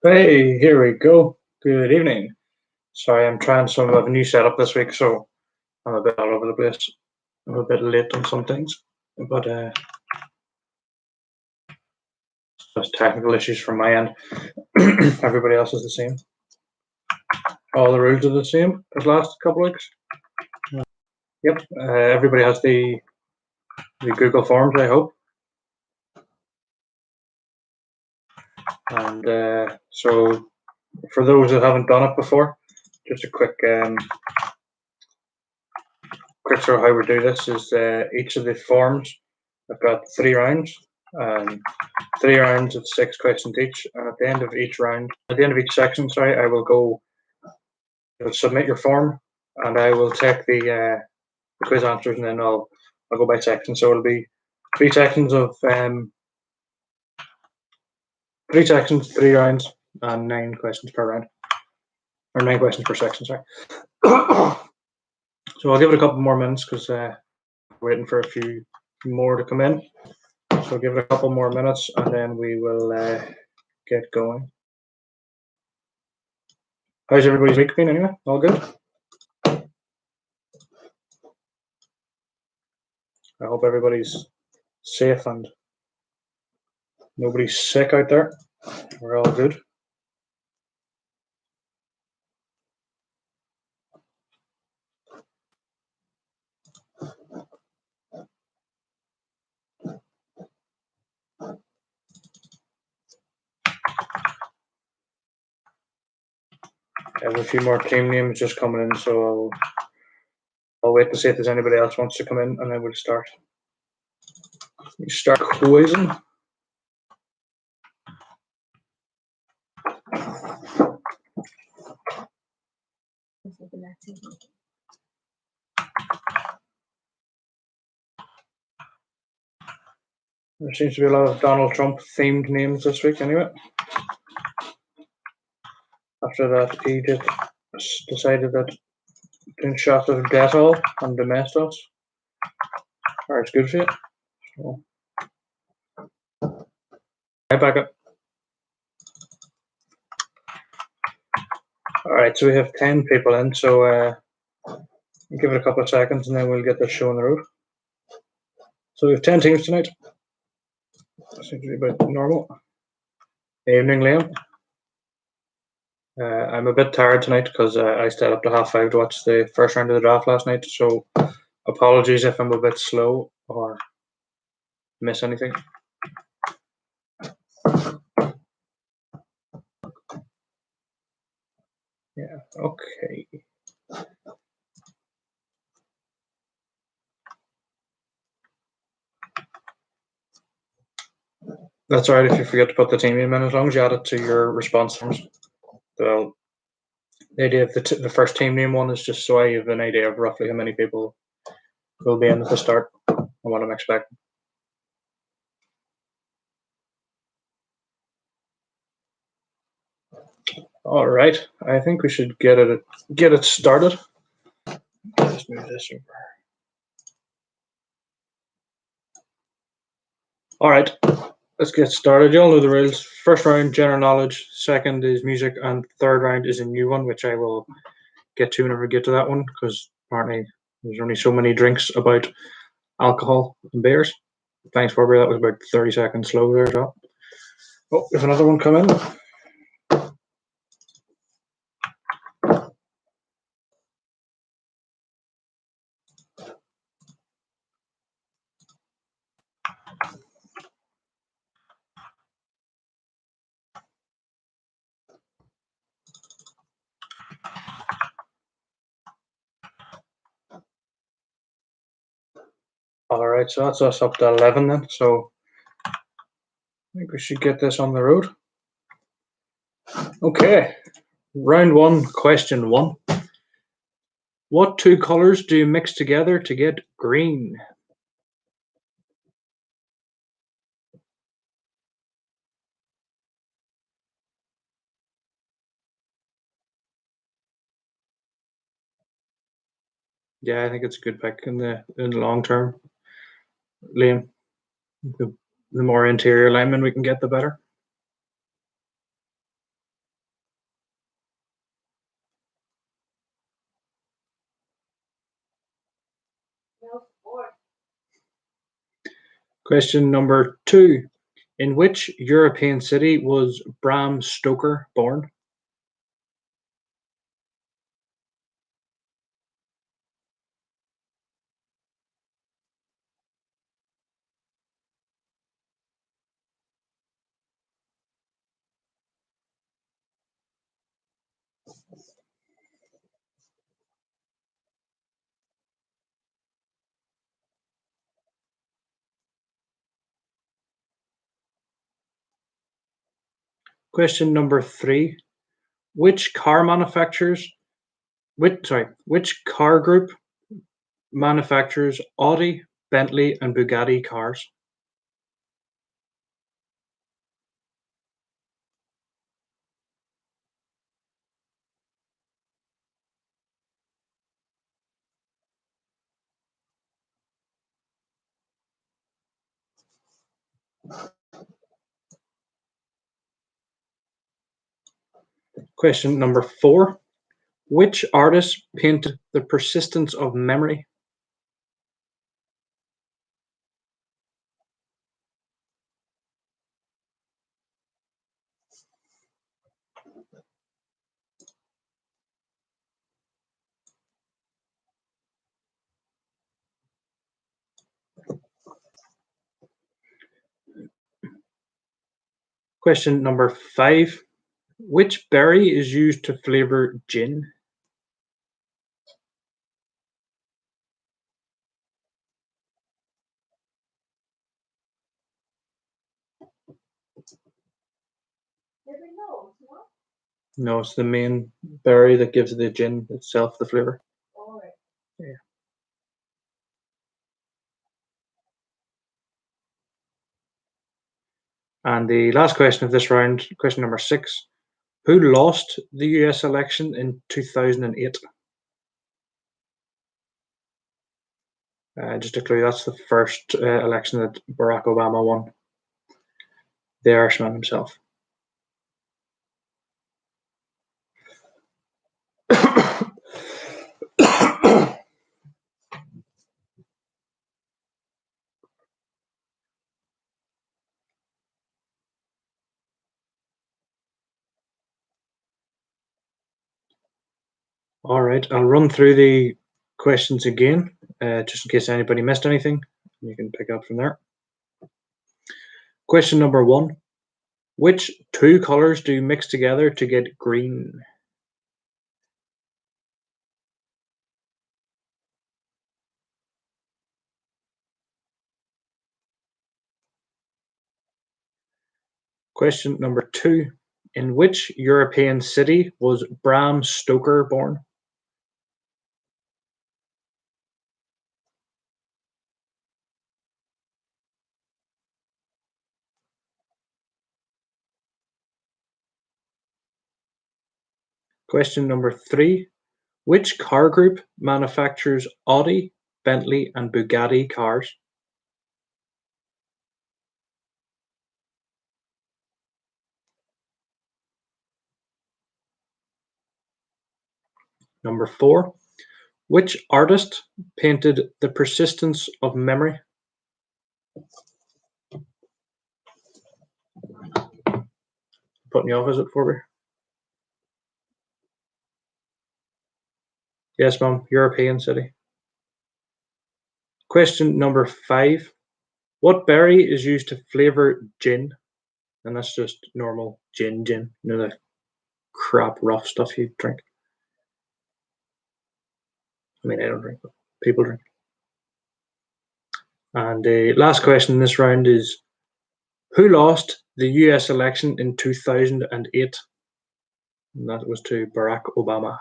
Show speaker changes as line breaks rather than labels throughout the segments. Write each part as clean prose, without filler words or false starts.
Hey, here we go. Good evening. Sorry, I'm trying some of a new setup this week, so I'm a bit all over the place. I'm a bit late on some things, but just technical issues from my end. Everybody else is the same. All the rules are the same as last couple of weeks. Yep, everybody has the Google Forms, I hope. And so, for those that haven't done it before, just a quick sort of how we do this is each of the forms. I've got 3 rounds. 3 rounds of 6 questions each, and at the end of each section, I will go. You'll submit your form, and I will take the quiz answers, and then I'll go by section. So it'll be 3 sections of 3 rounds, and 9 questions per round, or 9 questions per section. Sorry. So I'll give it a couple more minutes because we're waiting for a few more to come in. So give it a couple more minutes, and then we will get going. How's everybody's week been anyway? All good? I hope everybody's safe and nobody's sick out there. We're all good. I have a few more team names just coming in, so I'll wait to see if there's anybody else wants to come in, and then we'll start. We start quizzing. There seems to be a lot of Donald Trump themed names this week anyway. After that, he just decided that doing shots of Dettol and Domestos are good for you. So, right back up. Alright, so we have 10 people in, so give it a couple of seconds and then we'll get this show on the road. So we have 10 teams tonight. Seems to be about normal. Evening, Liam. I'm a bit tired tonight because I stayed up to 5:30 to watch the first round of the draft last night, so apologies if I'm a bit slow or miss anything. Yeah, okay. That's alright if you forget to put the team name in, as long as you add it to your response forms. So the idea of the first team name one is just so I have an idea of roughly how many people will be in at the start and what I'm expecting. All right, I think we should get it started. Let's move this over. All right, let's get started. You all know the rules. First round, general knowledge. Second is music, and third round is a new one, which I will get to whenever we get to that one, because apparently there's only so many drinks about alcohol and beers. Thanks, Barbara. That was about 30 seconds slow there as well. Oh, there's another one coming. All right, so that's us up to 11 then. So I think we should get this on the road. Okay, round 1, question 1. What 2 colors do you mix together to get green? Yeah, I think it's a good pick in the long term. Liam, the more interior linemen we can get, the better. Question number 2. In which European city was Bram Stoker born? Question number 3. Which car manufacturers which car group manufactures Audi, Bentley, and Bugatti cars? Question number 4. Which artist painted The Persistence of Memory? Question number 5. Which berry is used to flavor gin? No, it's the main berry that gives the gin itself the flavor. Yeah. And the last question of this round, question number 6. Who lost the US election in 2008? Just to clue, that's the first election that Barack Obama won. The Irishman himself. All right, I'll run through the questions again, just in case anybody missed anything. You can pick up from there. Question number 1. Which two colors do you mix together to get green? Question number 2. In which European city was Bram Stoker born? Question number 3. Which car group manufactures Audi, Bentley, and Bugatti cars? Number 4. Which artist painted The Persistence of Memory? Putting you off, is it, Forby? Yes, ma'am. European city. Question number 5. What berry is used to flavour gin? And that's just normal gin. You know, the crap, rough stuff you drink. I mean, I don't drink, but people drink. And the last question in this round is, who lost the US election in 2008? And that was to Barack Obama.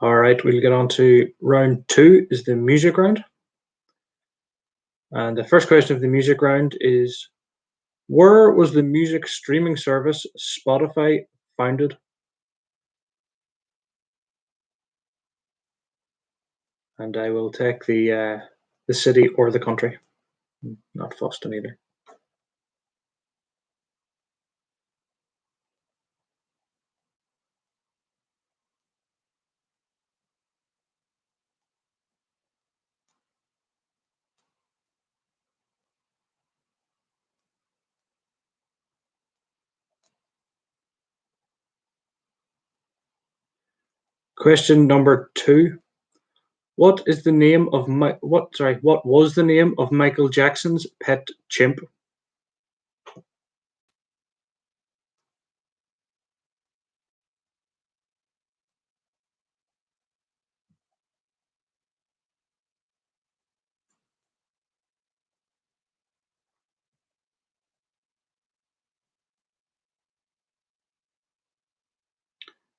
All right, we'll get on to round 2, is the music round. And the first question of the music round is, Where was the music streaming service Spotify founded? And I will take the city or the country. Not fussed on either. Question number 2. What is the name of what was the name of Michael Jackson's pet chimp?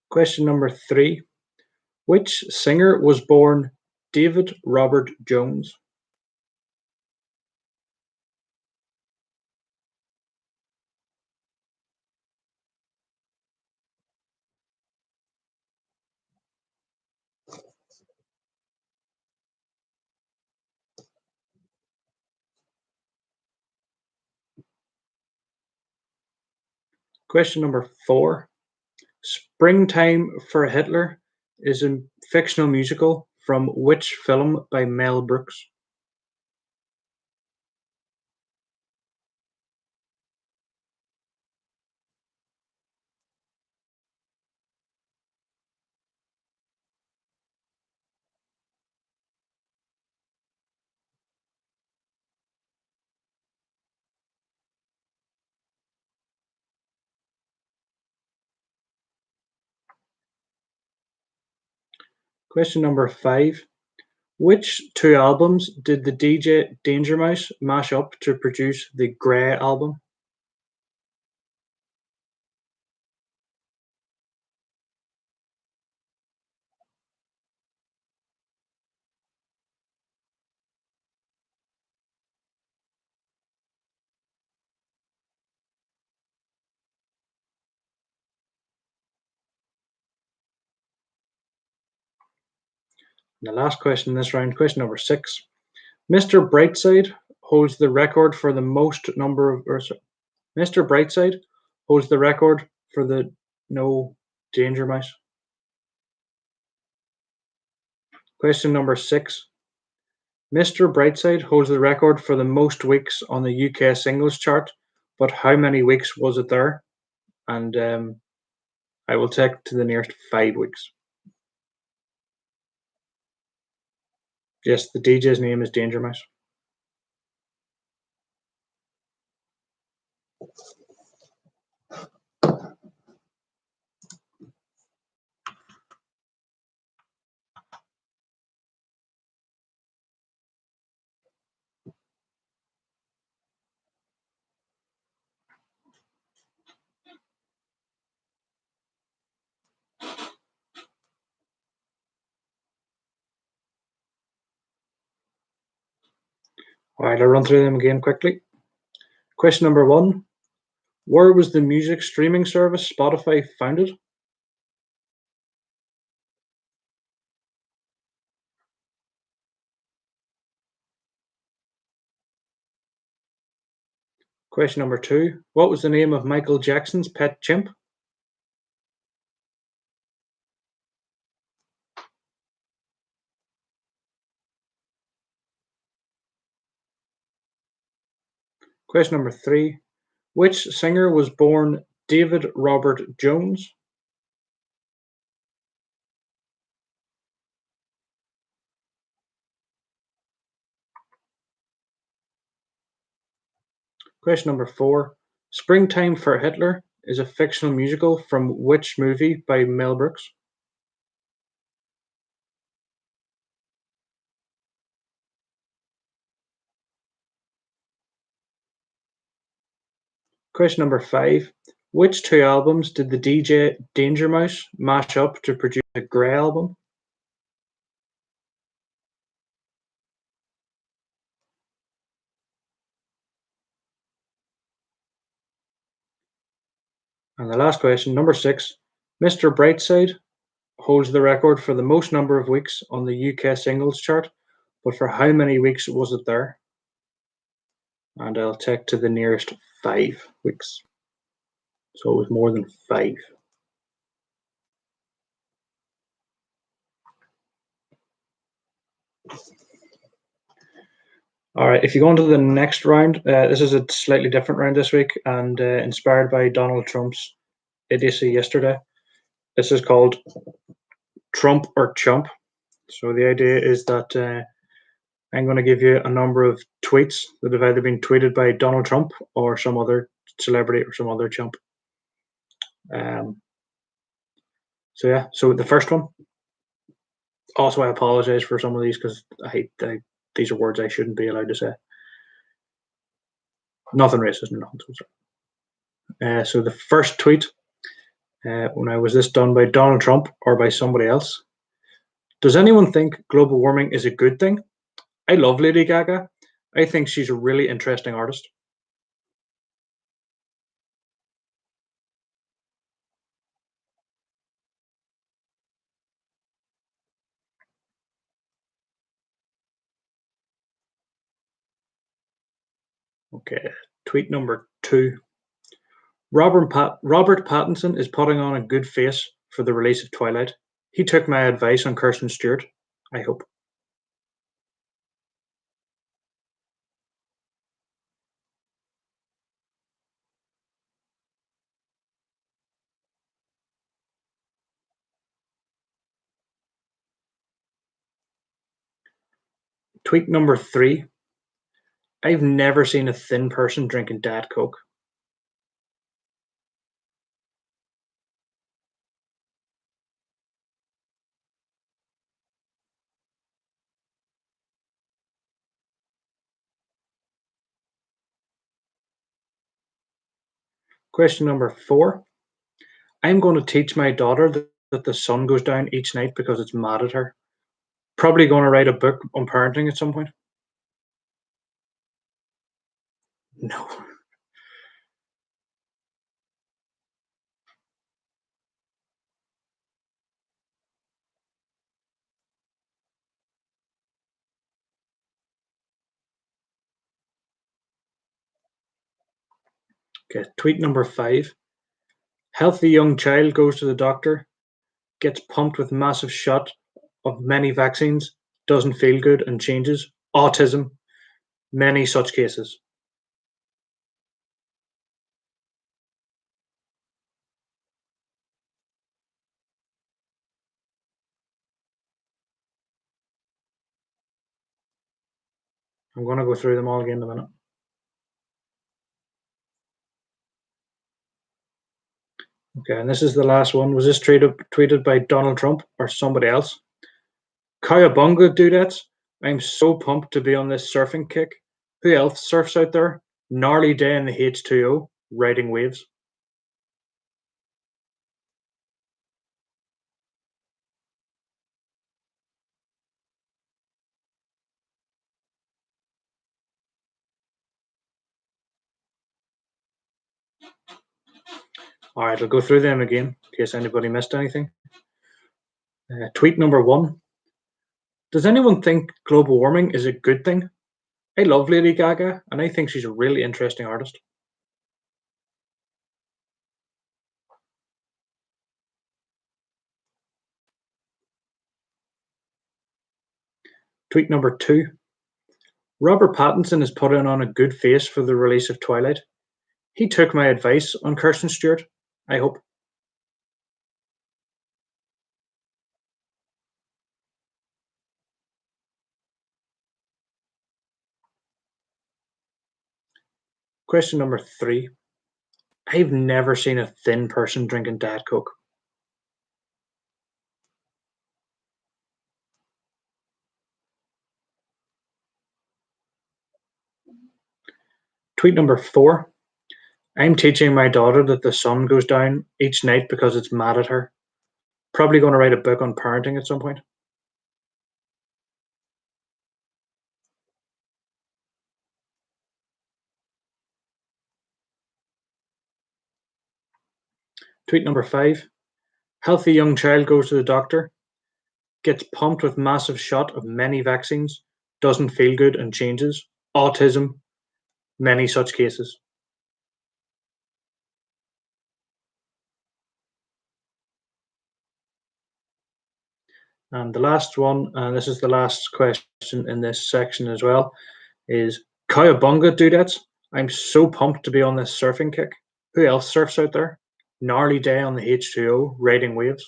Question number 3. Which singer was born David Robert Jones? Question number 4. Springtime for Hitler is a fictional musical from which film by Mel Brooks? Question number 5. Which two albums did the DJ Danger Mouse mash up to produce the Grey album? And the last question in this round, question number 6. Mr. Brightside holds the record for the most number of. Mr. Brightside holds the record for the no Danger Mouse. Question number 6. Mr. Brightside holds the record for the most weeks on the UK singles chart, but how many weeks was it there? And I will take to the nearest 5 weeks. Yes, the DJ's name is Danger Mouse. Alright, I'll run through them again quickly. Question number 1. Where was the music streaming service Spotify founded? Question number 2. What was the name of Michael Jackson's pet chimp? Question number 3. Which singer was born David Robert Jones? Question number 4. Springtime for Hitler is a fictional musical from which movie by Mel Brooks? Question number 5. Which two albums did the DJ Danger Mouse mash up to produce the Grey album? And the last question, number 6. Mr. Brightside holds the record for the most number of weeks on the UK singles chart, but for how many weeks was it there? And I'll take to the nearest 5 weeks. So it was more than 5. All right, if you go on to the next round, this is a slightly different round this week and inspired by Donald Trump's idiocy yesterday. This is called Trump or Chump. So the idea is that I'm going to give you a number of tweets that have either been tweeted by Donald Trump or some other celebrity or some other chump. So yeah, so the first one. Also, I apologize for some of these because these are words I shouldn't be allowed to say. Nothing racist, no nonsense. So the first tweet, when was this done by Donald Trump or by somebody else? Does anyone think global warming is a good thing? I love Lady Gaga. I think she's a really interesting artist. Okay, tweet number 2. Robert Pattinson is putting on a good face for the release of Twilight. He took my advice on Kirsten Stewart. I hope. Tweet number 3. I've never seen a thin person drinking Diet Coke. Question number 4. I'm going to teach my daughter that the sun goes down each night because it's mad at her. Probably going to write a book on parenting at some point. No. Okay, tweet number 5. Healthy young child goes to the doctor, gets pumped with massive shot of many vaccines, doesn't feel good and changes. Autism, many such cases. I'm going to go through them all again in a minute. Okay, and this is the last one. Was this tweeted by Donald Trump or somebody else? Cowabunga dudettes. I'm so pumped to be on this surfing kick. Who else surfs out there? Gnarly day in the H2O, riding waves. All right, I'll go through them again in case anybody missed anything. Tweet number 1. Does anyone think global warming is a good thing? I love Lady Gaga and I think she's a really interesting artist. Tweet number 2. Robert Pattinson is putting on a good face for the release of Twilight. He took my advice on Kirsten Stewart. I hope. Question number 3. I've never seen a thin person drinking Diet Coke. Tweet number 4. I'm teaching my daughter that the sun goes down each night because it's mad at her. Probably going to write a book on parenting at some point. Tweet number 5. Healthy young child goes to the doctor, gets pumped with massive shot of many vaccines, doesn't feel good and changes. Autism, many such cases. And the last one, and this is the last question in this section as well, is Cowabunga dudettes. I'm so pumped to be on this surfing kick. Who else surfs out there? Gnarly day on the H2O, riding waves.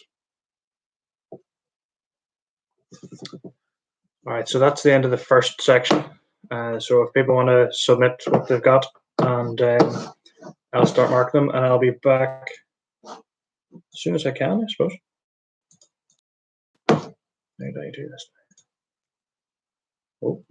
All right, so that's the end of the first section. So if people want to submit what they've got, and I'll start marking them, and I'll be back as soon as I can, I suppose. How do I do this? Oh.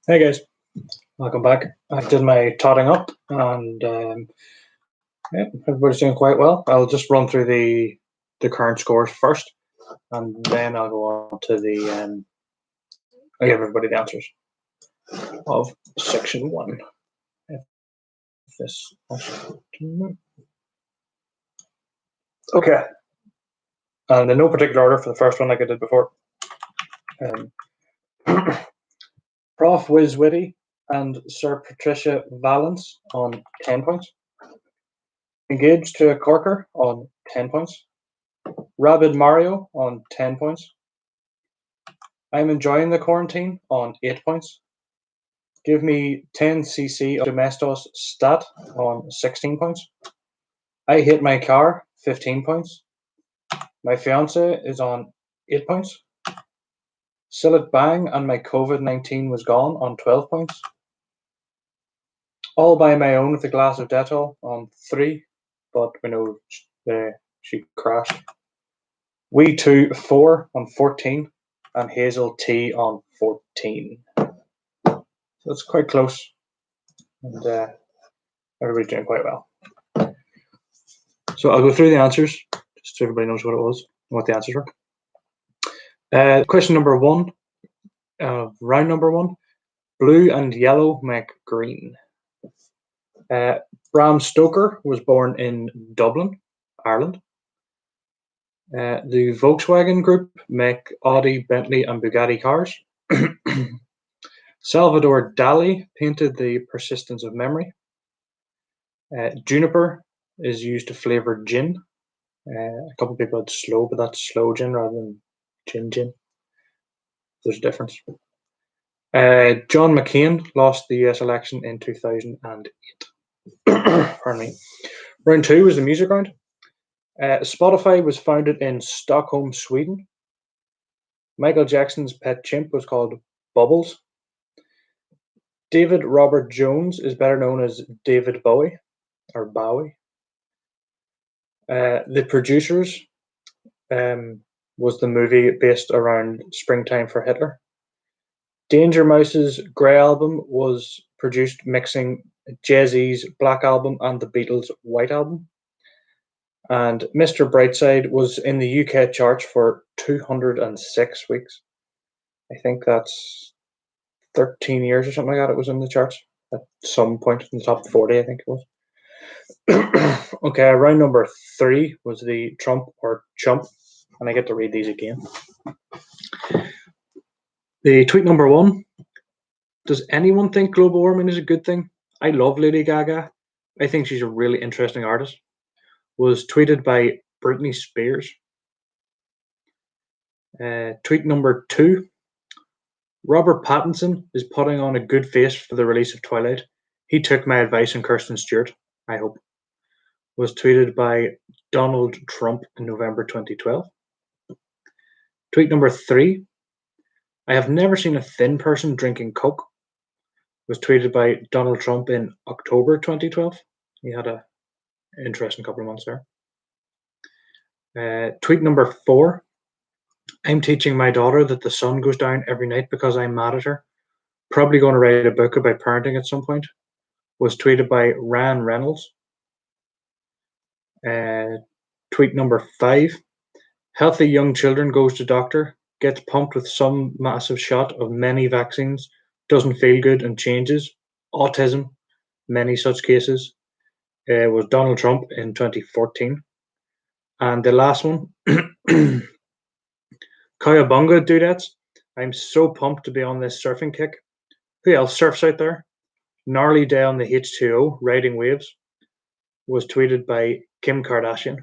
Hey guys, welcome back. I did my totting up, and yeah, everybody's doing quite well. I'll just run through the current scores first, and then I'll go on to I'll give everybody the answers of section one. If this okay, and in no particular order for the first one, like I did before. Prof. Wiz Witty and Sir Patricia Valence on 10 points. Engaged to a Corker on 10 points. Rabid Mario on 10 points. I'm enjoying the quarantine on 8 points. Give me 10cc of Domestos stat on 16 points. I hit my car 15 points. My fiance is on 8 points. Sill it bang and my COVID-19 was gone on 12 points. All by my own with a glass of Dettol on 3, but we know she crashed. We two 4 on 14, and Hazel T on 14. So it's quite close, and everybody's doing quite well. So I'll go through the answers, just so everybody knows what it was, what the answers were. Question number 1, round number 1, blue and yellow make green. Bram Stoker was born in Dublin, Ireland. The Volkswagen Group make Audi, Bentley, and Bugatti cars. Salvador Dali painted The Persistence of Memory. Juniper is used to flavour gin. A couple of people had slow, but that's slow gin rather than gin. There's a difference. John McCain lost the US election in 2008. Pardon me. Round 2 was the music round. Spotify was founded in Stockholm, Sweden. Michael Jackson's pet chimp was called Bubbles. David Robert Jones is better known as David Bowie, or Bowie. The Producers was the movie based around Springtime for Hitler. Danger Mouse's Grey album was produced mixing Jay-Z's Black Album and the Beatles' White Album. And Mr. Brightside was in the UK charts for 206 weeks. I think that's 13 years or something like that. It was in the charts at some point in the top 40, I think it was. Okay, round number 3 was the Trump or Chump, and I get to read these again. The tweet number 1, does anyone think global warming is a good thing? I love Lady Gaga. I think she's a really interesting artist. Was tweeted by Britney Spears. Tweet number 2, Robert Pattinson is putting on a good face for the release of Twilight. He took my advice on Kirsten Stewart, I hope. Was tweeted by Donald Trump in November 2012. Tweet number 3, I have never seen a thin person drinking Coke. Was tweeted by Donald Trump in October 2012. He had an interesting couple of months there. Tweet number 4, I'm teaching my daughter that the sun goes down every night because I'm mad at her. Probably going to write a book about parenting at some point. Was tweeted by Ryan Reynolds. Tweet number 5, healthy young children goes to doctor, gets pumped with some massive shot of many vaccines, doesn't feel good and changes. Autism, many such cases. Was Donald Trump in 2014. And the last one, Kayabunga dudettes. I'm so pumped to be on this surfing kick. Who else surfs out there? Gnarly day on the H2O, riding waves. Was tweeted by Kim Kardashian.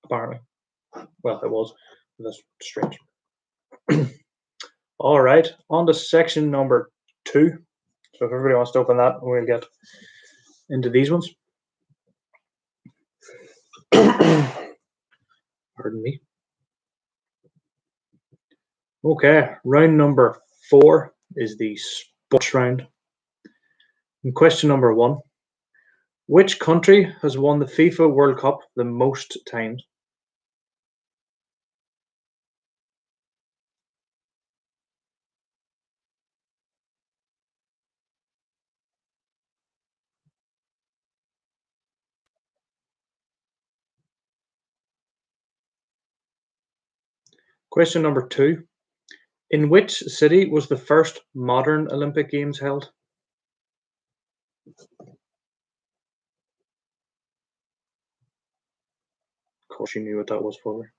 Apparently. Well, it was. That's strange. All right, on to section number 2. So if everybody wants to open that, we'll get into these ones. Pardon me. Okay, round number 4 is the sports round. And question number 1, which country has won the FIFA World Cup the most times? Question number 2. In which city was the first modern Olympic Games held? Of course, you knew what that was for.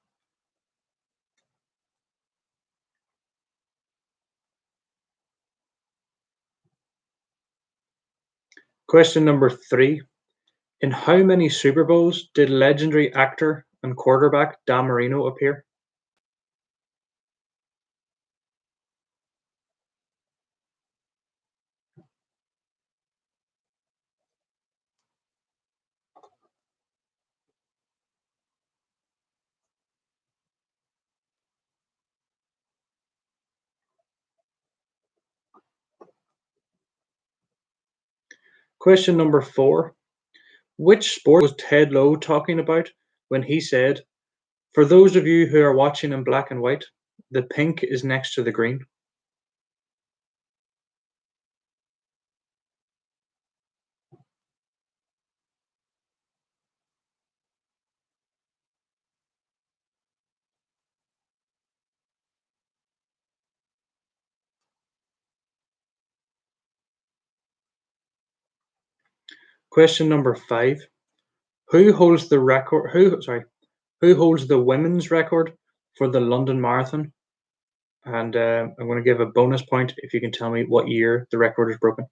Question number 3. In how many Super Bowls did legendary actor and quarterback Dan Marino appear? Question number 4. Which sport was Ted Lowe talking about when he said, "For those of you who are watching in black and white, the pink is next to the green"? Question number 5. Who holds the record? Who holds the women's record for the London Marathon? And I'm going to give a bonus point if you can tell me what year the record is broken.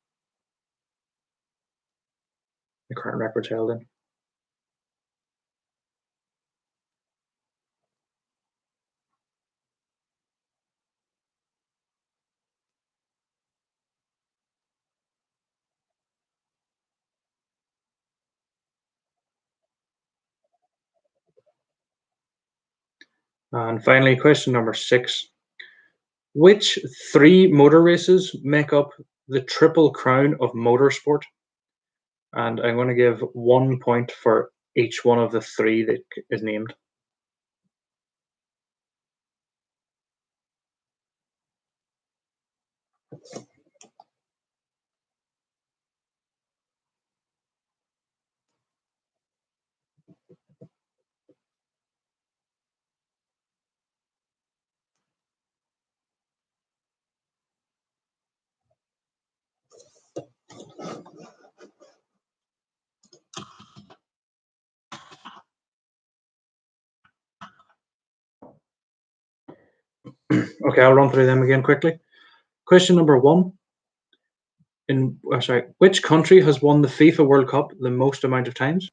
The current record's held in. And finally, question number 6. Which 3 motor races make up the Triple Crown of motorsport? And I'm going to give 1 point for each one of the 3 that is named. Okay, I'll run through them again quickly. Question number 1. Which country has won the FIFA World Cup the most amount of times?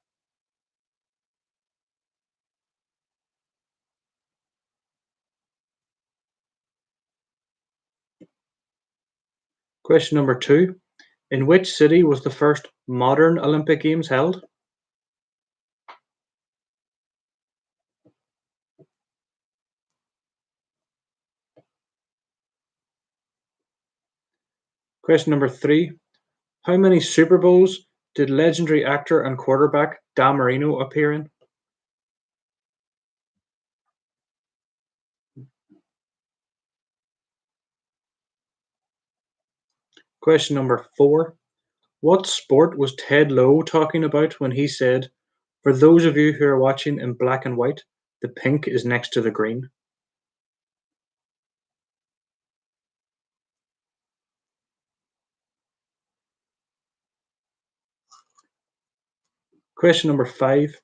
Question number 2. In which city was the first modern Olympic Games held? Question number 3. How many Super Bowls did legendary actor and quarterback Dan Marino appear in? Question number 4. What sport was Ted Lowe talking about when he said, "For those of you who are watching in black and white, the pink is next to the green"? Question number 5.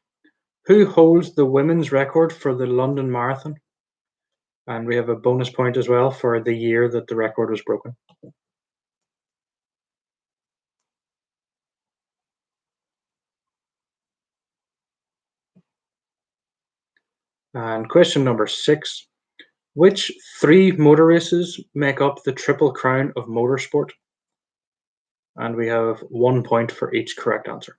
Who holds the women's record for the London Marathon? And we have a bonus point as well for the year that the record was broken. And question number 6. Which 3 motor races make up the Triple Crown of motorsport? And we have 1 point for each correct answer.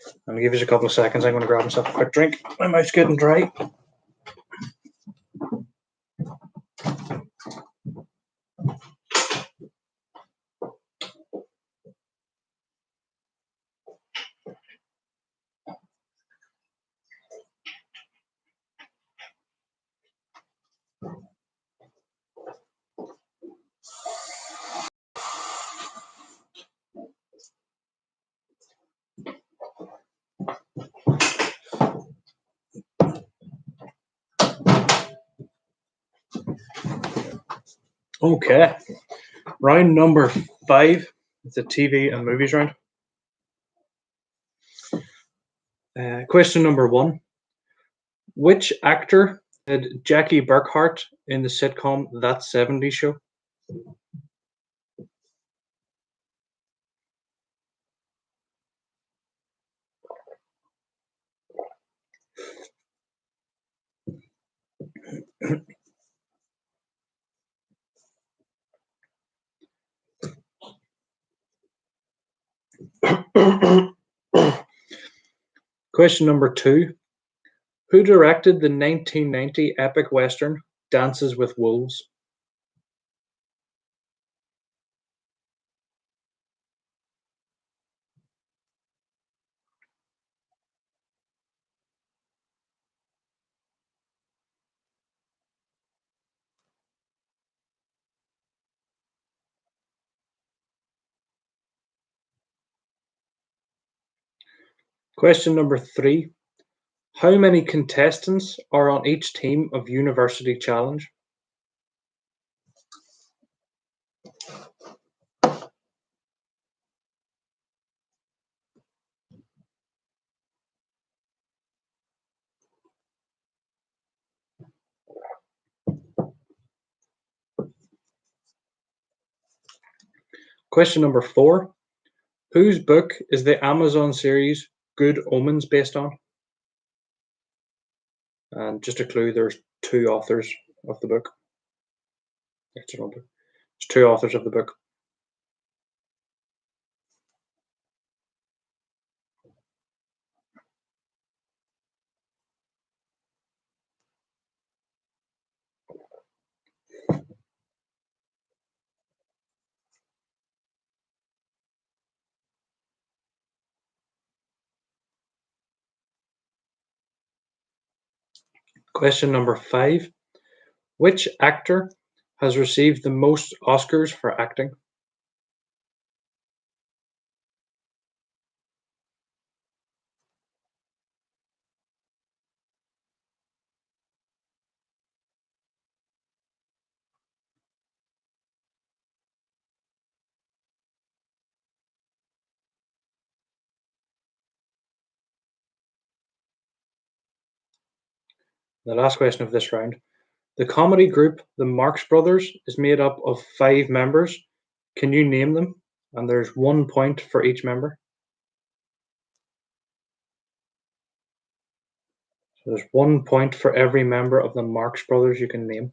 I'm going to give you a couple of seconds. I'm going to grab myself a quick drink. My mouth's getting dry. Okay, round number 5 is the TV and movies round. Question number 1. Which actor played Jackie Burkhart in the sitcom That 70s Show? Question number 2. Who directed the 1990 epic western Dances with Wolves? Question number 3. How many contestants are on each team of University Challenge? Question number 4. Whose book is the Amazon series Good Omens based on? And just a clue, there's 2 authors of the book. There's 2 authors of the book. Question number 5. Which actor has received the most Oscars for acting? The last question of this round. The comedy group The Marx Brothers is made up of 5 members. Can you name them? And there's 1 point for each member. So there's 1 point for every member of the Marx Brothers you can name.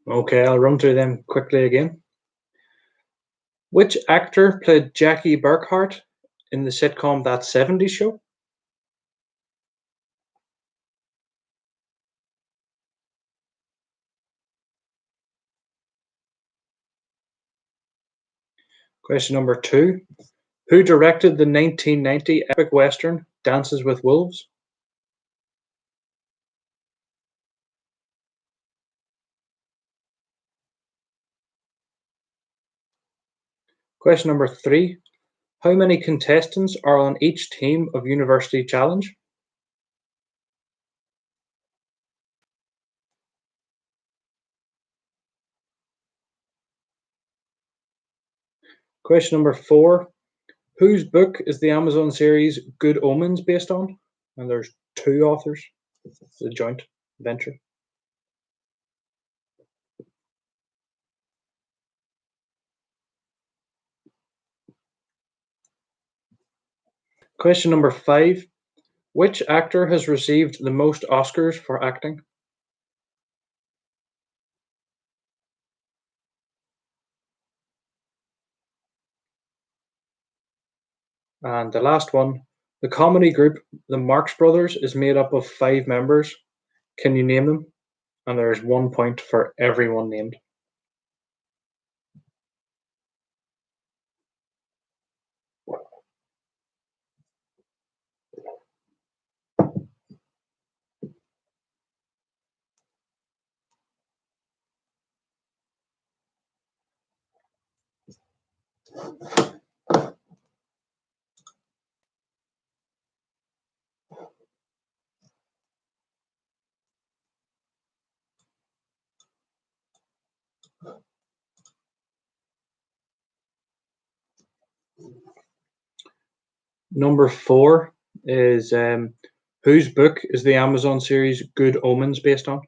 Okay, I'll run through them quickly again. Which actor played Jackie Burkhart in the sitcom That 70s Show? Question number 2. Who directed the 1990 epic western Dances with Wolves? Question number 3. How many contestants are on each team of University Challenge? Question number 4. Whose book is the Amazon series Good Omens based on? And there's 2 authors. It's a joint venture. Question number 5. Which actor has received the most Oscars for acting? And the last one. The comedy group The Marx Brothers is made up of 5 members. Can you name them? And there's 1 point for everyone named. Number 4 is whose book is the Amazon series Good Omens based on?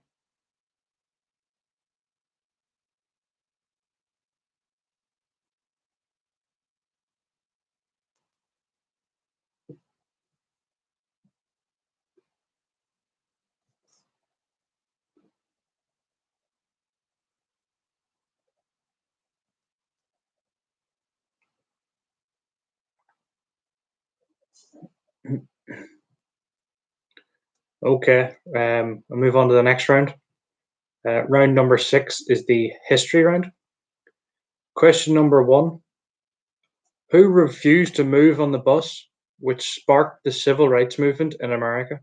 Okay, I'll move on to the next round. Round number 6 is the history round. Question number 1. Who refused to move on the bus, which sparked the civil rights movement in America?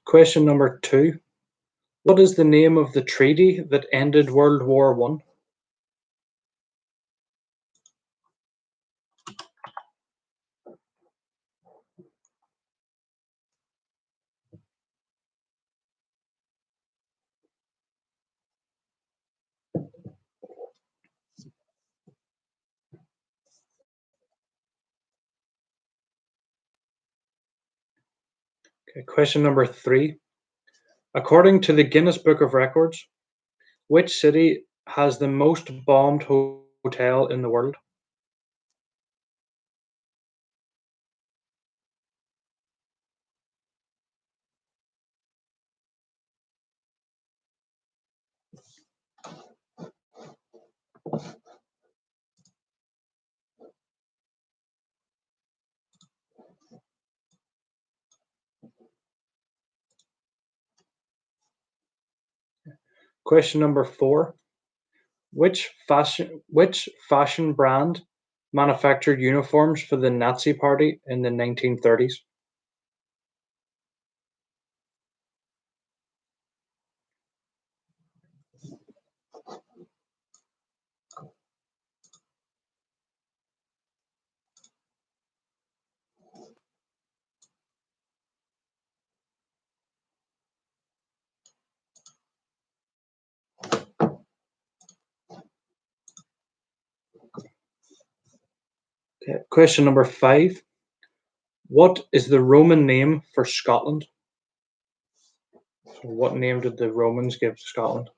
Question number 2. What is the name of the treaty that ended World War One? Okay, question number 3. According to the Guinness Book of Records, which city has the most bombed hotel in the world? Question number 4. Which fashion brand manufactured uniforms for the Nazi Party in the 1930s? Okay, question number 5. What is the Roman name for Scotland? So what name did the Romans give to Scotland?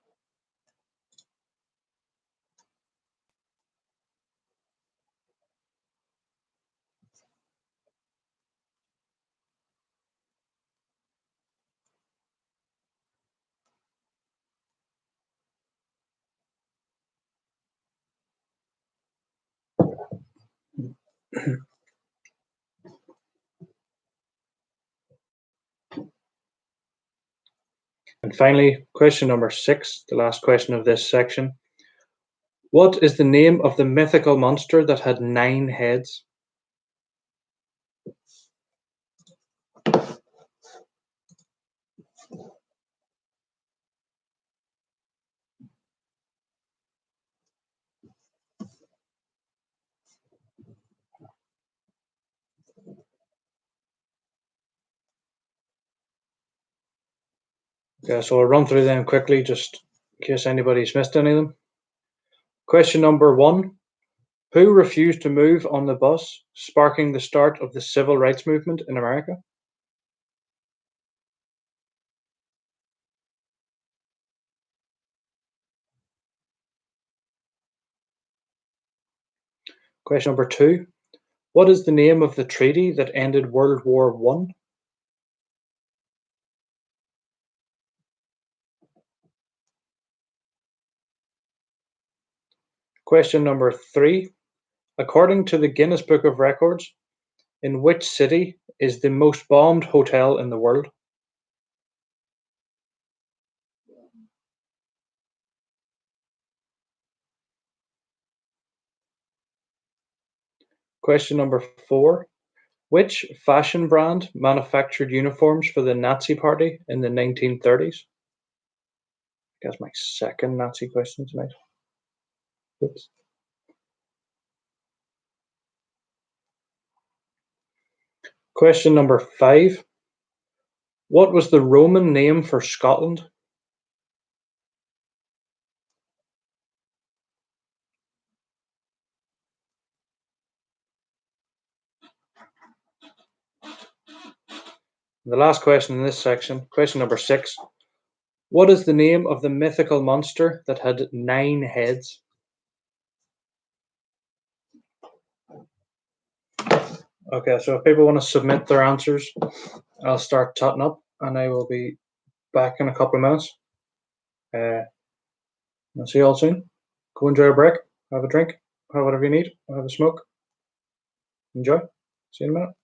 And finally, question number 6, the last question of this section. What is the name of the mythical monster that had 9 heads? Okay, so I'll run through them quickly just in case anybody's missed any of them. Question number 1. Who refused to move on the bus, sparking the start of the civil rights movement in America? Question number 2. What is the name of the treaty that ended World War One? Question number 3. According to the Guinness Book of Records, in which city is the most bombed hotel in the world? Question number 4. Which fashion brand manufactured uniforms for the Nazi Party in the 1930s? That's my second Nazi question tonight. Oops. Question number 5. What was the Roman name for Scotland? The last question in this section, question number 6. What is the name of the mythical monster that had 9 heads? Okay, so if people want to submit their answers, I'll start totting up and I will be back in a couple of minutes. I'll see you all soon. Go enjoy a break, have a drink, have whatever you need, have a smoke. Enjoy. See you in a minute.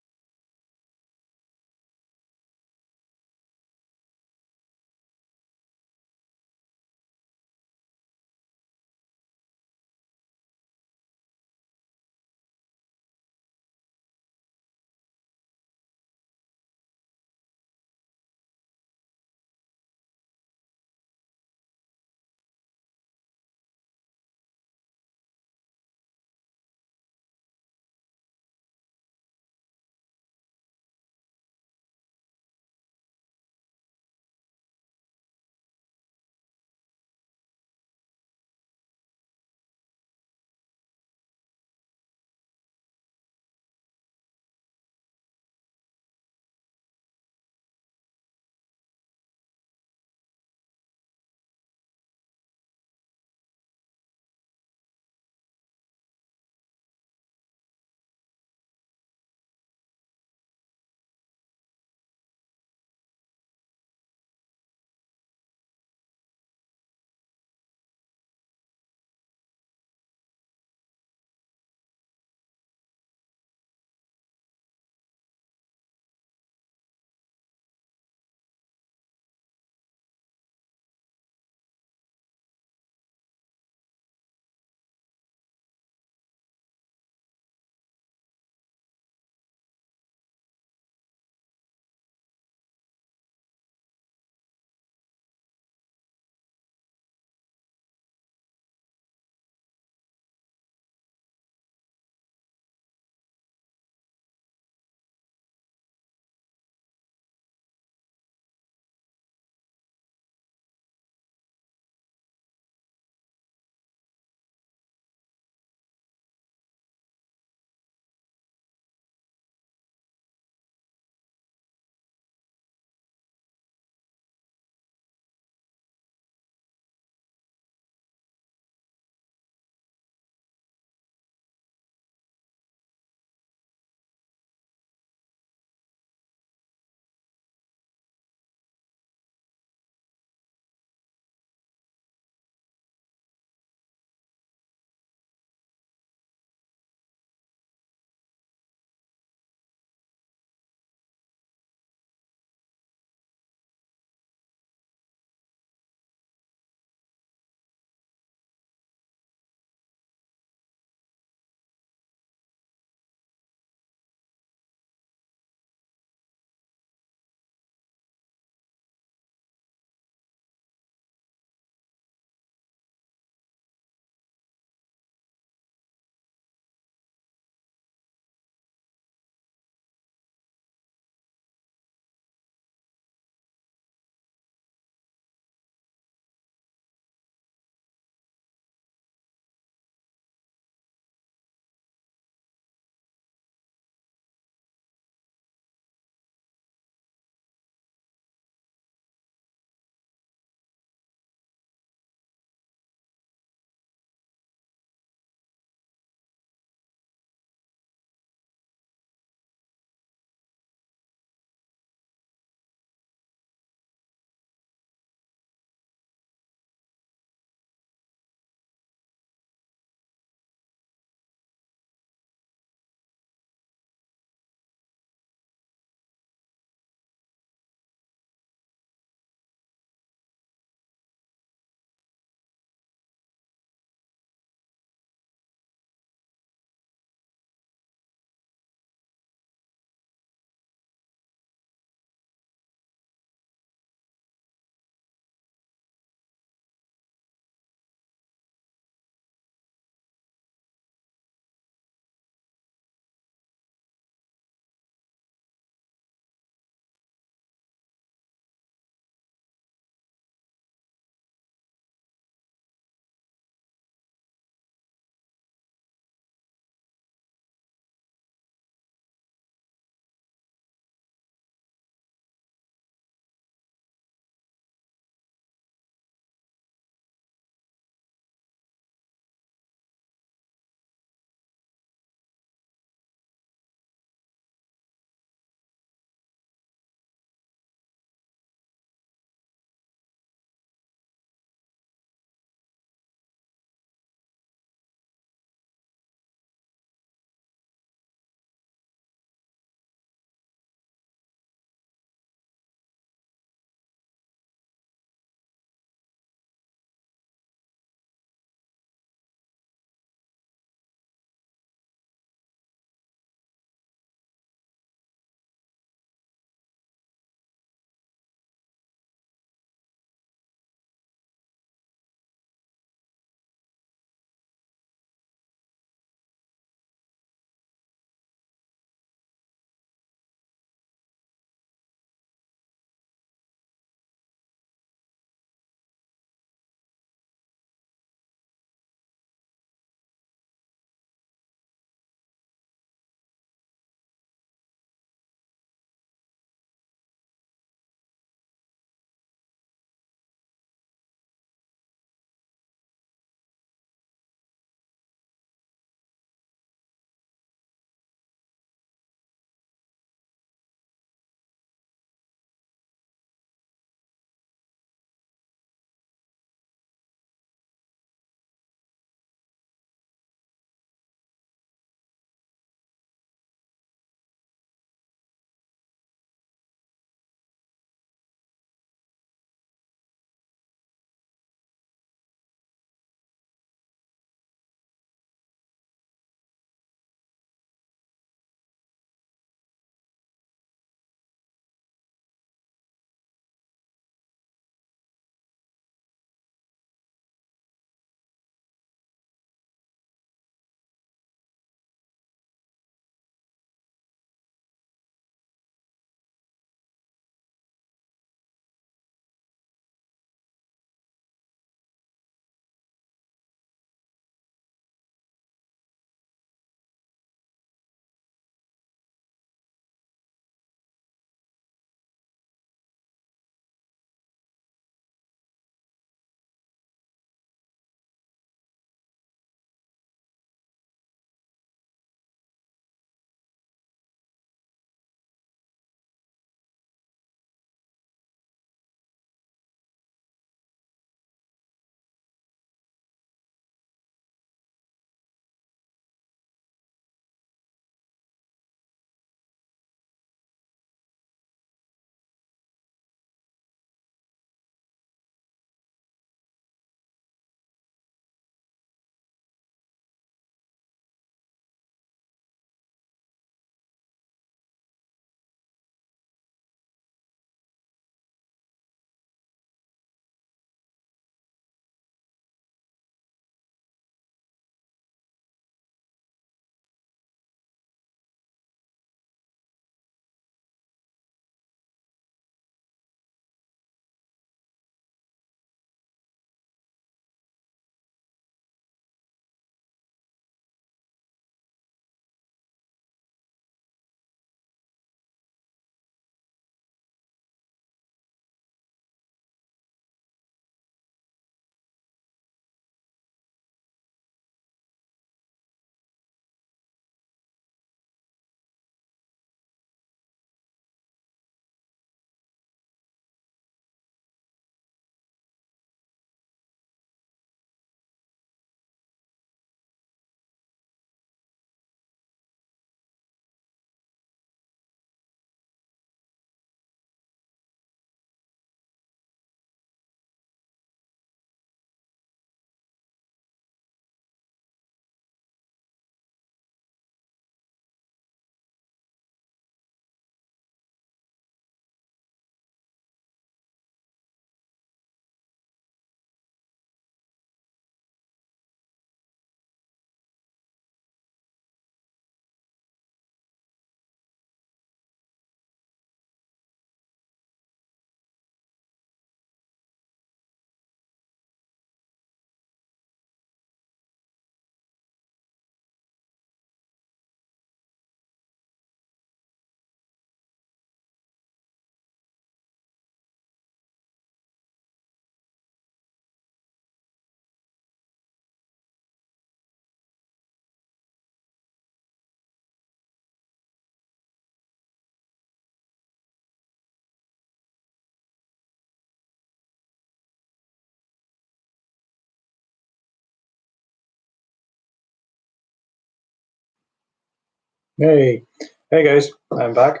Hey, hey guys, I'm back.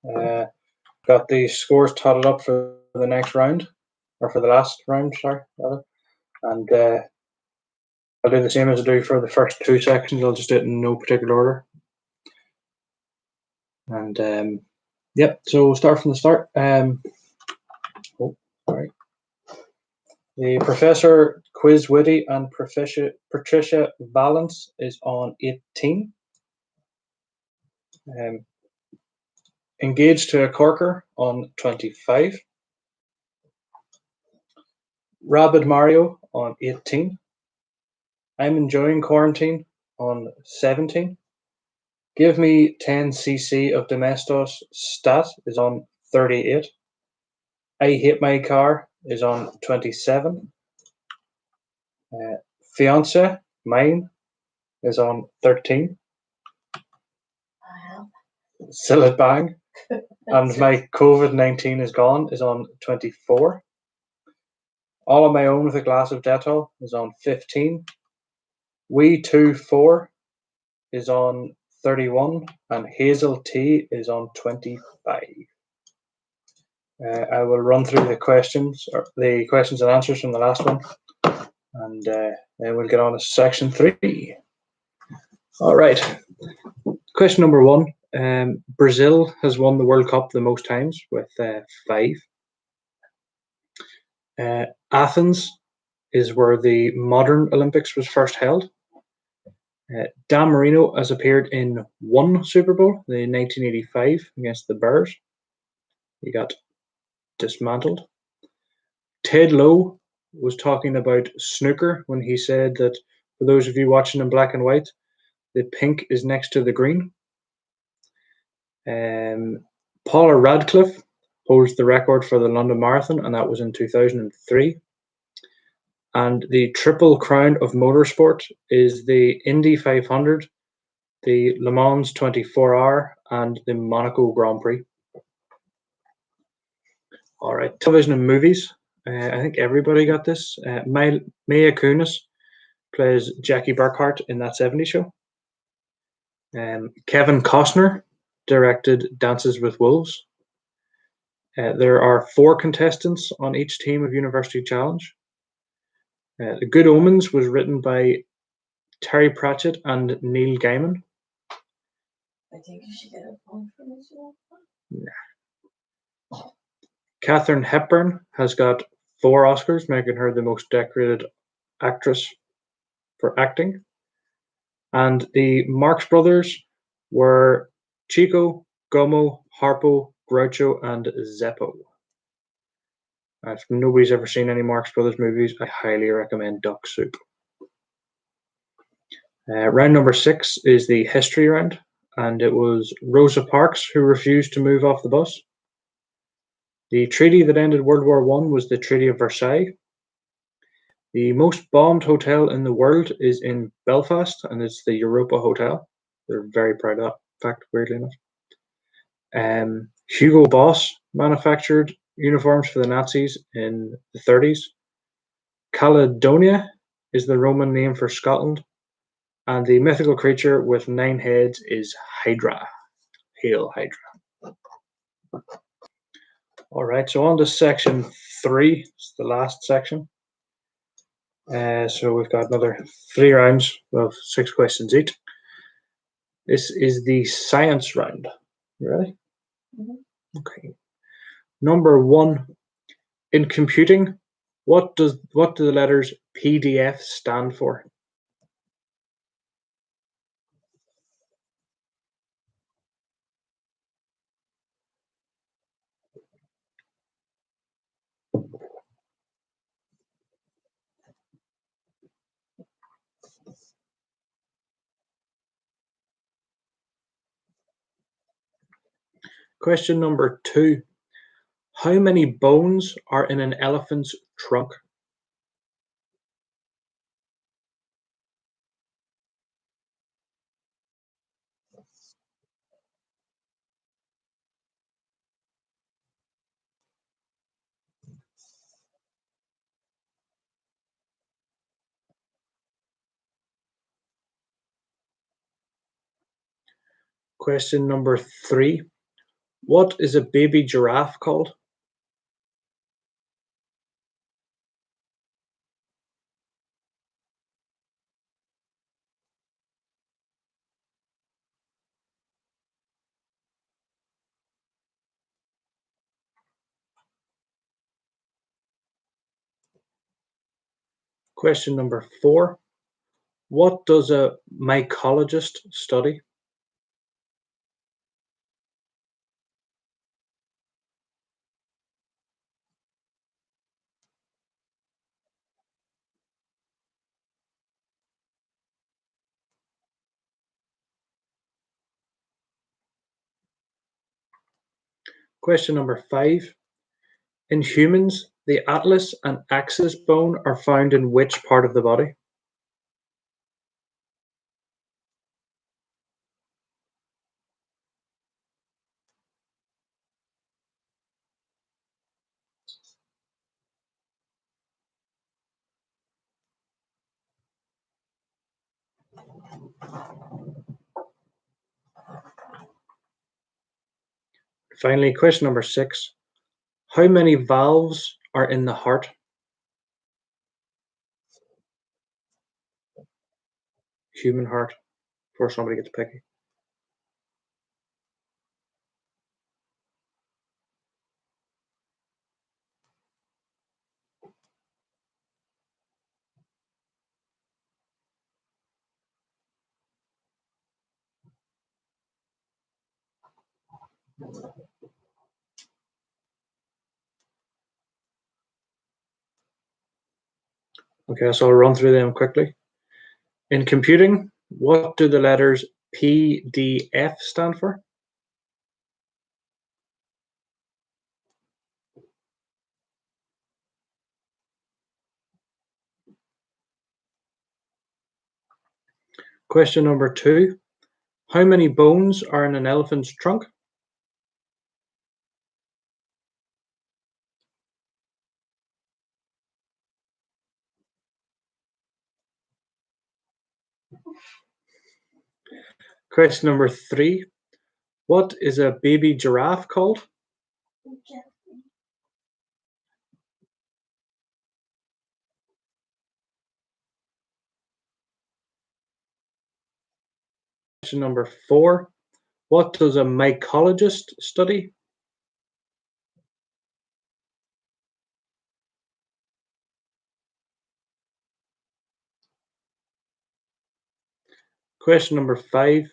Uh, got the scores totted up for the next round, or for the last round, sorry, rather. And I'll do the same as I do for the first two sections. I'll just do it in no particular order. And yep, so we'll start from the start. Oh, sorry. The Professor Quiz Witty and Patricia Valence is on 18. Engaged to a Corker on 25. Rabid Mario on 18. I'm enjoying quarantine on 17. Give me 10cc of Domestos stat is on 38. I hate my car is on 27. Fiance, mine, is on 13. Sillet bang. And my COVID-19 is gone is on 24. All on my own with a glass of Dettol is on 15. We 2-4 is on 31, and Hazel T is on 25. I will run through the questions and answers from the last one, and then we'll get on to section 3. All right. Question number 1. Brazil has won the World Cup the most times with 5. Athens is where the modern Olympics was first held. Dan Marino has appeared in 1 Super Bowl, the 1985 against the Bears. He got dismantled. Ted Lowe was talking about snooker when he said that, for those of you watching in black and white, the pink is next to the green. Paula Radcliffe holds the record for the London Marathon, and that was in 2003. And the triple crown of motorsport is the Indy 500, the Le Mans 24-hour, and the Monaco Grand Prix. All right, television and movies. I think everybody got this. Mila Kunis plays Jackie Burkhart in That 70s Show. Kevin Costner directed Dances with Wolves. There are 4 contestants on each team of University Challenge. The Good Omens was written by Terry Pratchett and Neil Gaiman.
I think you should get a phone for this one.
Nah. Katharine Hepburn has got 4 Oscars, making her the most decorated actress for acting. And the Marx Brothers were Chico, Gummo, Harpo, Groucho, and Zeppo. If nobody's ever seen any Marx Brothers movies, I highly recommend Duck Soup. Round number 6 is the history round, and it was Rosa Parks who refused to move off the bus. The treaty that ended World War I was the Treaty of Versailles. The most bombed hotel in the world is in Belfast, and it's the Europa Hotel. They're very proud of that fact, weirdly enough. Hugo Boss manufactured uniforms for the Nazis in the 30s. Caledonia is the Roman name for Scotland. And the mythical creature with 9 heads is Hydra. Hail Hydra. All right, so on to section 3. It's the last section. So we've got another 3 rounds of 6 questions each. This is the science round. You ready?
Mm-hmm.
Okay. Number 1. In computing, what do the letters PDF stand for? Question number 2. How many bones are in an elephant's trunk? Question number 3. What is a baby giraffe called? Question number 4. What does a mycologist study? Question number 5. In humans, the atlas and axis bone are found in which part of the body? Finally, question number 6. How many valves are in the heart? Human heart, before somebody gets picky. Okay, so I'll run through them quickly. In computing, what do the letters PDF stand for? Question number 2. How many bones are in an elephant's trunk? Question number 3. What is a baby giraffe called? Question number 4. What does a mycologist study? Question number 5.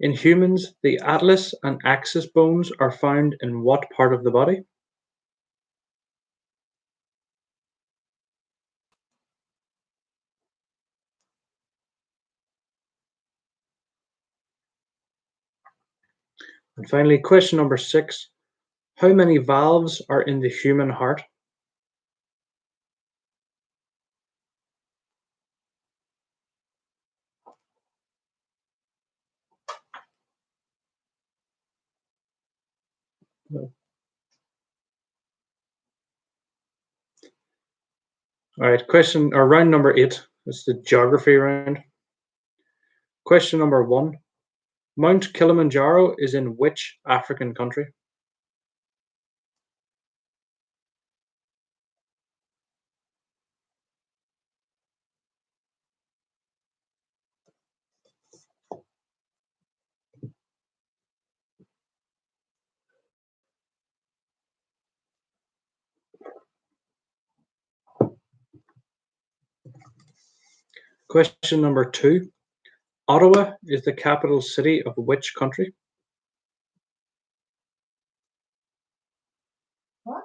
In humans, the atlas and axis bones are found in what part of the body? And finally, question number 6. How many valves are in the human heart? No. All right, question or round number 8. It's the geography round. Question number 1. Mount Kilimanjaro is in which African country? Question number 2. Ottawa is the capital city of which country?
What?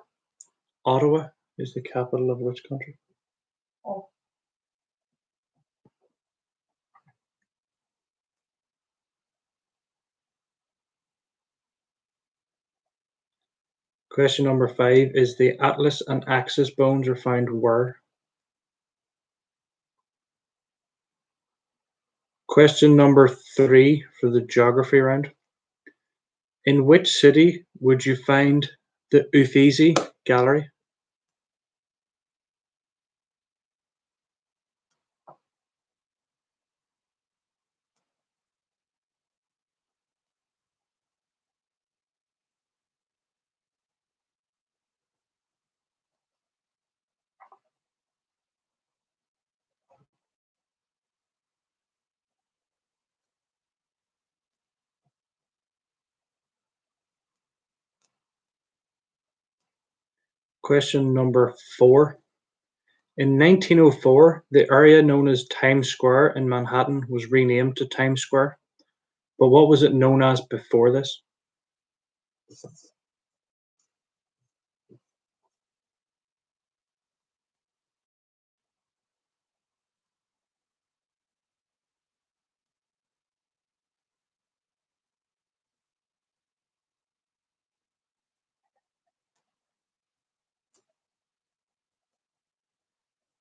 Ottawa is the capital of which country?
Oh,
Question number 5 is the atlas and axis bones are found where? Question number 3 for the geography round. In which city would you find the Uffizi Gallery? Question number 4. In 1904, the area known as Times Square in Manhattan was renamed to Times Square. But what was it known as before this?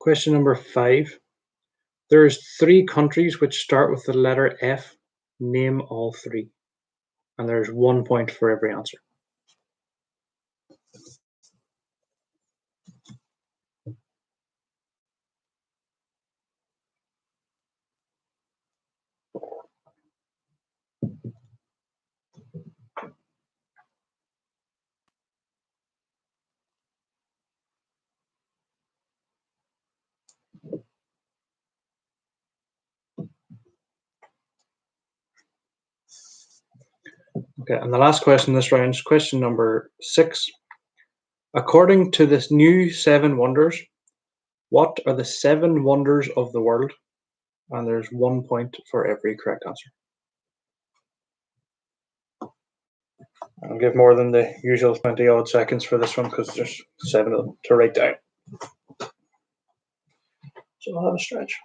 Question number 5. There's 3 countries which start with the letter F. Name all 3. And there's 1 point for every answer. Okay, and the last question this round is question number 6. According to this new 7 wonders, what are the 7 wonders of the world? And there's 1 point for every correct answer. I'll give more than the usual 20 odd seconds for this one because there's 7 of them to write down. So I'll have a stretch.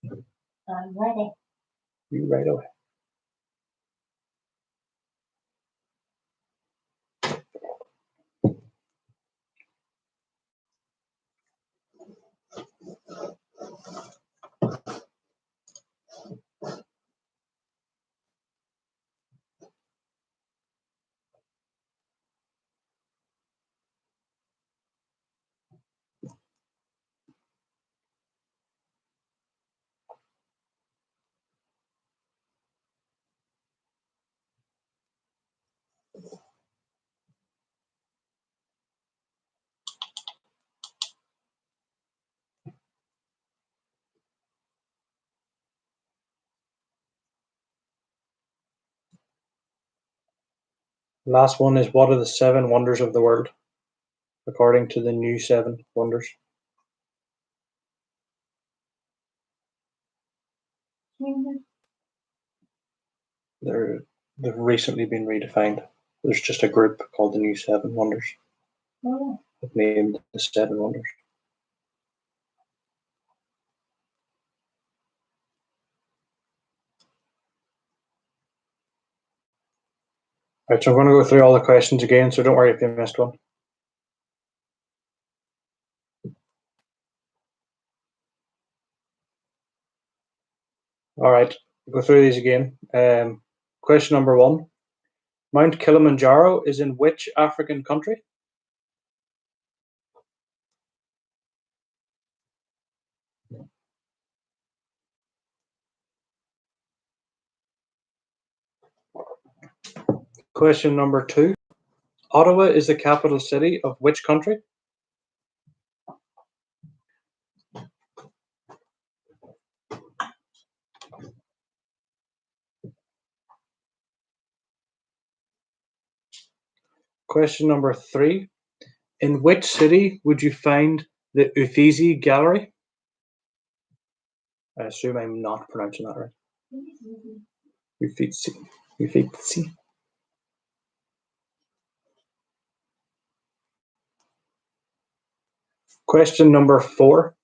I'm ready.
You right away. Last one is what are the 7 wonders of the world? According to the new 7 wonders. They've recently been redefined. There's just a group called the new 7 wonders.
Oh,
They've named the 7 wonders. Right, so I'm going to go through all the questions again, so don't worry if you missed one. All right, go through these again. Question number 1. Mount Kilimanjaro is in which African country? Question number 2. Ottawa is the capital city of which country? Question number 3. In which city would you find the Uffizi Gallery? I assume I'm not pronouncing that right. Uffizi. Uffizi. Question number 4.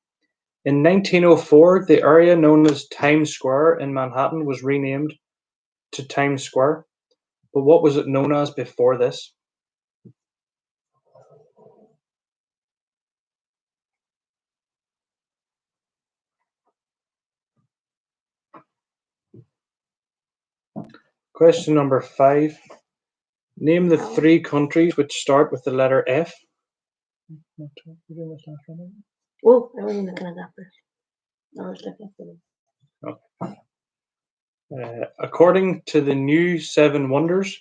In 1904, the area known as Times Square in Manhattan was renamed to Times Square. But what was it known as before this? Question number 5. Name the 3 countries which start with the letter F.
oh, I wasn't looking at that first. I was looking at the
According to the new 7 wonders,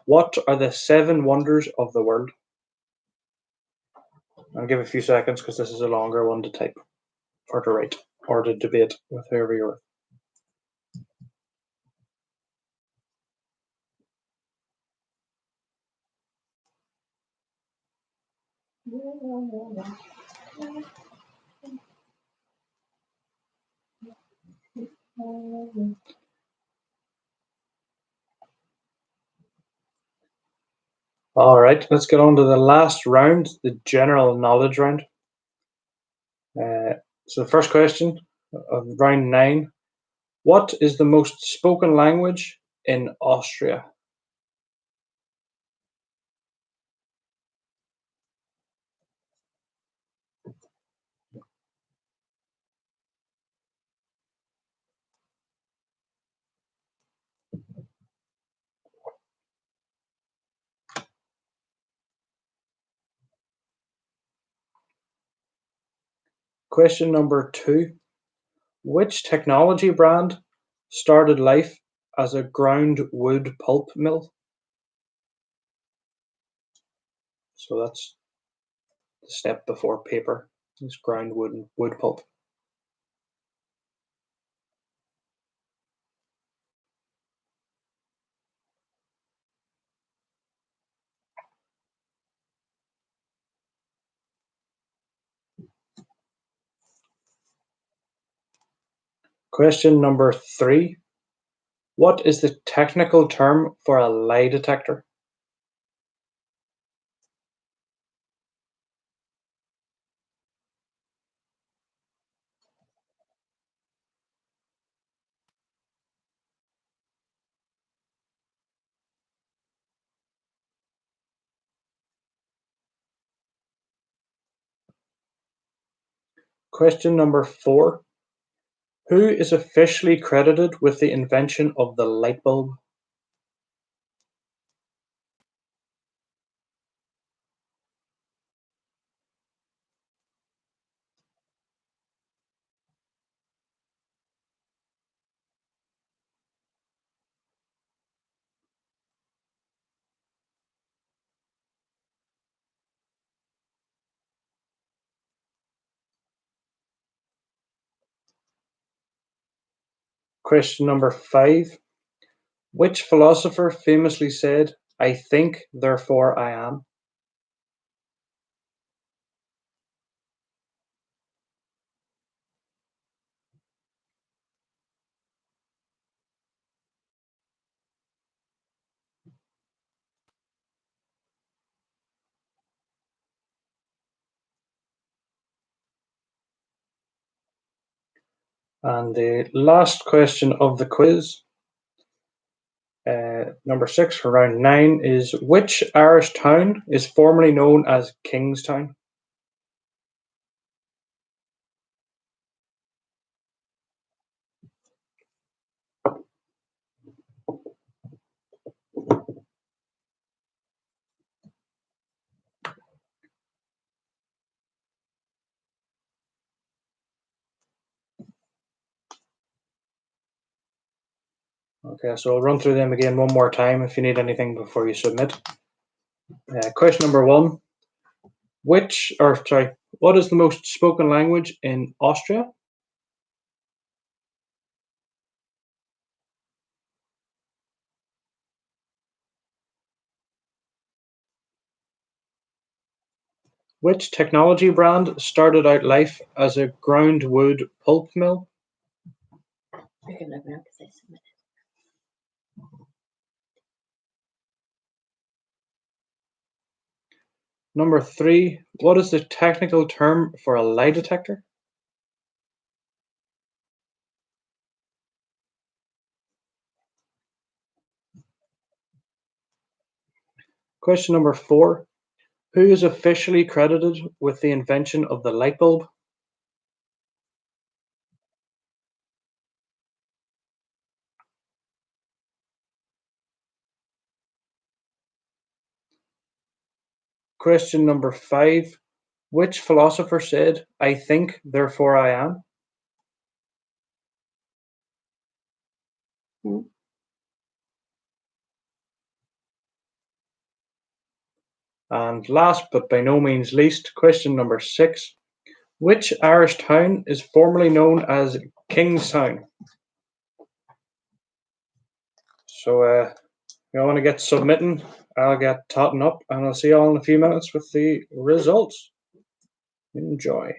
what are the 7 wonders of the world? I'll give a few seconds because this is a longer one to type or to write or to debate with whoever you're with. All right, let's get on to the last round, the general knowledge round. So the first question of round 9, what is the most spoken language in Austria? Question number 2, which technology brand started life as a ground wood pulp mill? So that's the step before paper, is ground wood and wood pulp. Question number 3, what is the technical term for a lie detector? Question number 4, who is officially credited with the invention of the light bulb? Question number 5, which philosopher famously said, I think, therefore I am? And the last question of the quiz, number 6 for round 9, is which Irish town is formerly known as Kingstown? Okay, so I'll run through them again one more time if you need anything before you submit. Question number 1, what is the most spoken language in Austria? Which technology brand started out life as a ground wood pulp mill?
I can never know because I submitted.
Number 3, what is the technical term for a lie detector? Question number 4, who is officially credited with the invention of the light bulb? Question number 5, which philosopher said, I think, therefore I am?
Hmm.
And last but by no means least, question number 6, which Irish town is formerly known as Kingstown? So you want to get submitting I'll get totting up, and I'll see you all in a few minutes with the results. Enjoy.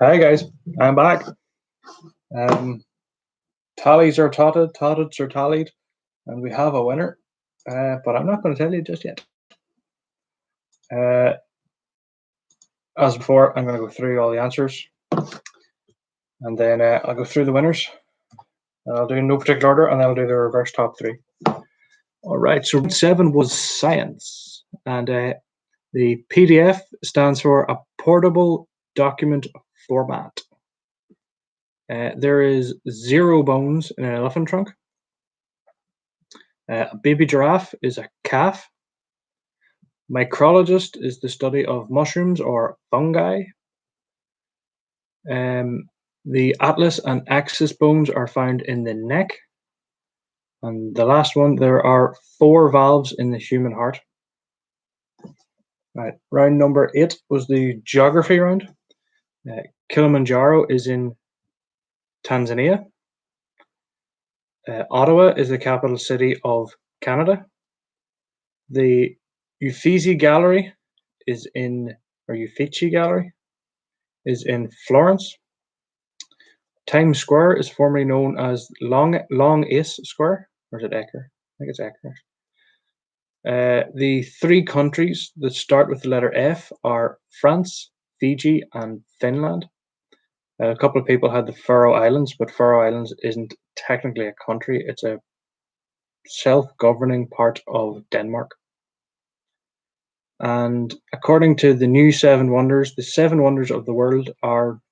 Hi guys, I'm back. Tallies are totted, totteds are tallied, and we have a winner. But I'm not going to tell you just yet. As before, I'm going to go through all the answers, and then I'll go through the winners. I'll do in no particular order, and then I'll do the reverse top three. All right, so 7 was science, and the PDF stands for a portable document format. There is 0 bones in an elephant trunk. A baby giraffe is a calf. Micrologist is the study of mushrooms or fungi. The atlas and axis bones are found in the neck. And the last one, there are 4 valves in the human heart. Right, round number 8 was the geography round. Kilimanjaro is in Tanzania. Ottawa is the capital city of Canada. The Uffizi Gallery is in, or Uffizi Gallery is in Florence. Times Square is formerly known as Long Ace Square, or is it Ecker? I think it's Ecker. The 3 countries that start with the letter F are France, Fiji, and Finland. A couple of people had the Faroe Islands, but Faroe Islands isn't technically a country. It's a self-governing part of Denmark. And according to the new 7 wonders, the 7 wonders of the world are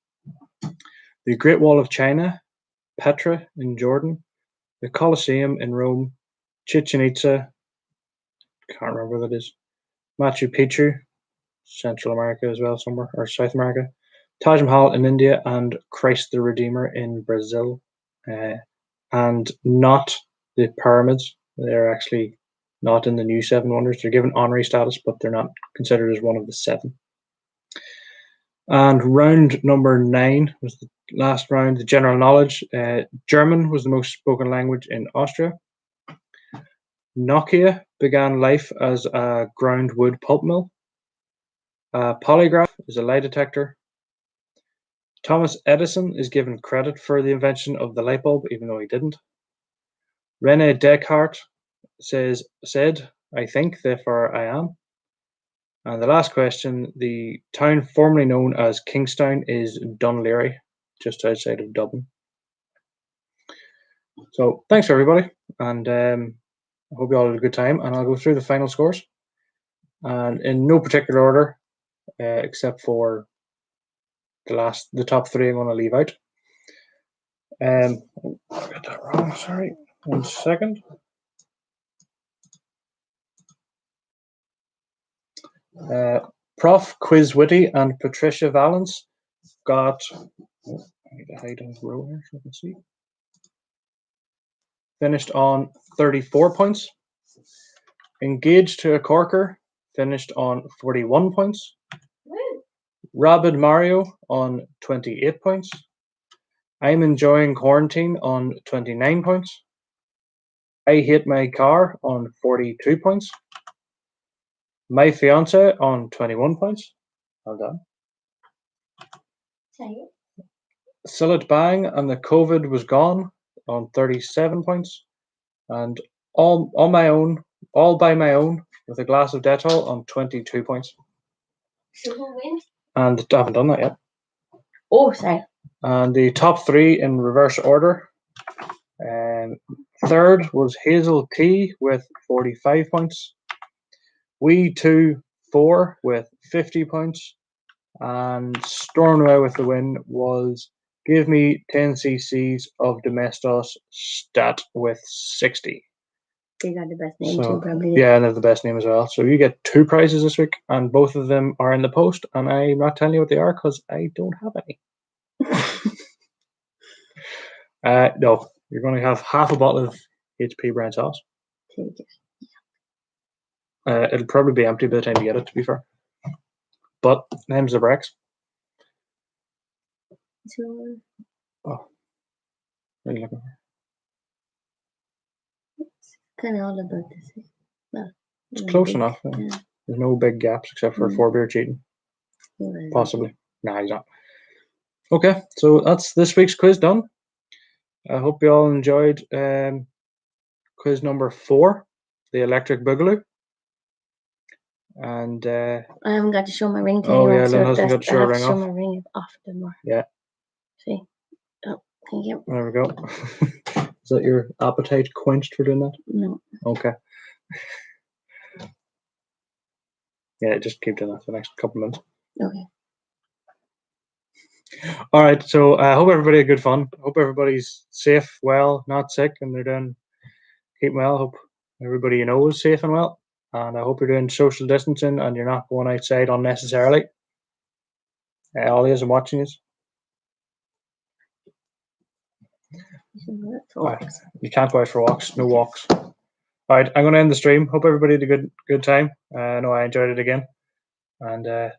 the Great Wall of China, Petra in Jordan, the Colosseum in Rome, Chichen Itza, can't remember what that is, Machu Picchu, Central America as well somewhere, or South America, Taj Mahal in India, and Christ the Redeemer in Brazil. And not the pyramids. They're actually not in the new 7 wonders. They're given honorary status, but they're not considered as one of the 7. And round number 9 was the last round, the general knowledge. German was the most spoken language in Austria. Nokia began life as a ground wood pulp mill. A polygraph is a lie detector. Thomas Edison is given credit for the invention of the light bulb, even though he didn't. René Descartes said, I think, therefore I am. And the last question, the town formerly known as Kingstown is Dunleary, just outside of Dublin. So thanks everybody, and I hope you all had a good time, and I'll go through the final scores. And in no particular order, except for the top 3 I'm going to leave out. I got that wrong, sorry. 1 second. Prof. Quizwitty and Patricia Valence got, I need to hide in the row here so I can see. Finished on 34 points. Engaged to a Corker finished on 41 points. Rabid Mario on 28 points. I'm enjoying quarantine on 29 points. I hate my car on 42 points. My fiance on 21 points. Well done. Sillet Bang and the COVID was gone on 37 points. And all by my own with a glass of Dettol on 22 points.
So who wins?
And I haven't done that yet.
Oh, sorry. And
the top 3 in reverse order. Third was Hazel T with 45 points. We 4 with 50 points. And storming away with the win was Give Me 10 cc's of Domestos Stat with 60.
They got the best name too, probably.
Yeah, and they have the best name as well. So you get 2 prizes this week, and both of them are in the post. And I'm not telling you what they are because I don't have any. No, you're going to have half a bottle of HP brown sauce.
Take it.
It'll probably be empty by the time you get it, to be fair. But name's the Brex. Oh, what are you looking for?
It's kind of all about this. Well,
it's close enough. Yeah. There's no big gaps except for 4 beer cheating. Possibly. Nah, he's not. Okay, so that's this week's quiz done. I hope you all enjoyed quiz number 4, the electric boogaloo. And
I haven't got to show my ring to
oh
anyone,
yeah,
so
Lynn hasn't got to show
I
her
have
ring
to show
off.
my ring off the more.
Yeah.
See? Oh, thank you.
There we go. Is that your appetite quenched for doing that?
No.
Okay. Yeah, just keep doing that for the next couple of minutes.
Okay.
All right, so I hope everybody had good fun. Hope everybody's safe, well, not sick, and they're doing keep well. Hope everybody you know is safe and well, and I hope you're doing social distancing and you're not going outside unnecessarily. All of us and watching us. You can't go out for walks. No walks. All right, I'm going to end the stream. Hope everybody had a good time. I know I enjoyed it again, and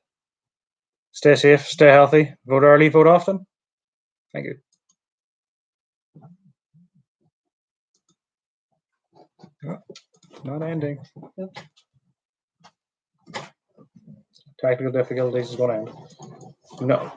stay safe, stay healthy, vote early, vote often. Thank you. Not ending. Technical difficulties is going to end. No.